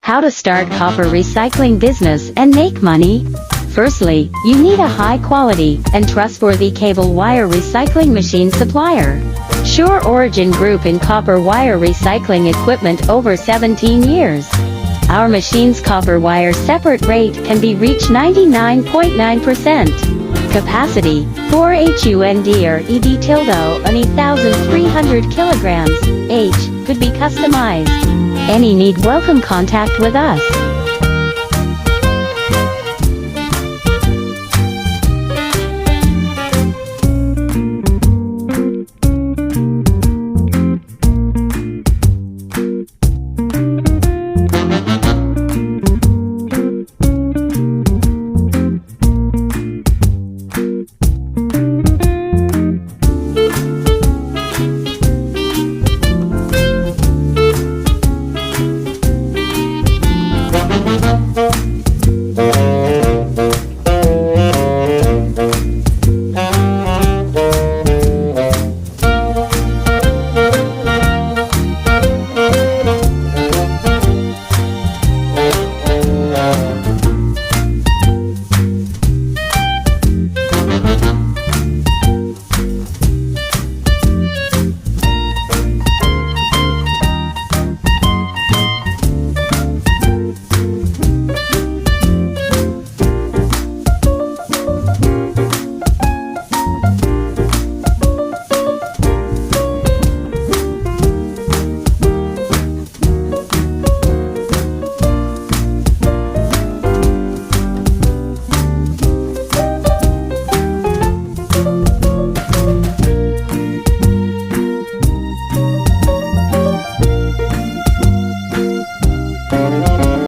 How to start copper recycling business and make money? Firstly, you need a high-quality and trustworthy cable wire recycling machine supplier. Sure Origin Group in copper wire recycling equipment over 17 years. Our machine's copper wire separate rate can be reached 99.9%. Capacity, 4 HUND or ED tilde, an 1,300 kilograms, H, could be customized. Any need welcome contact with us.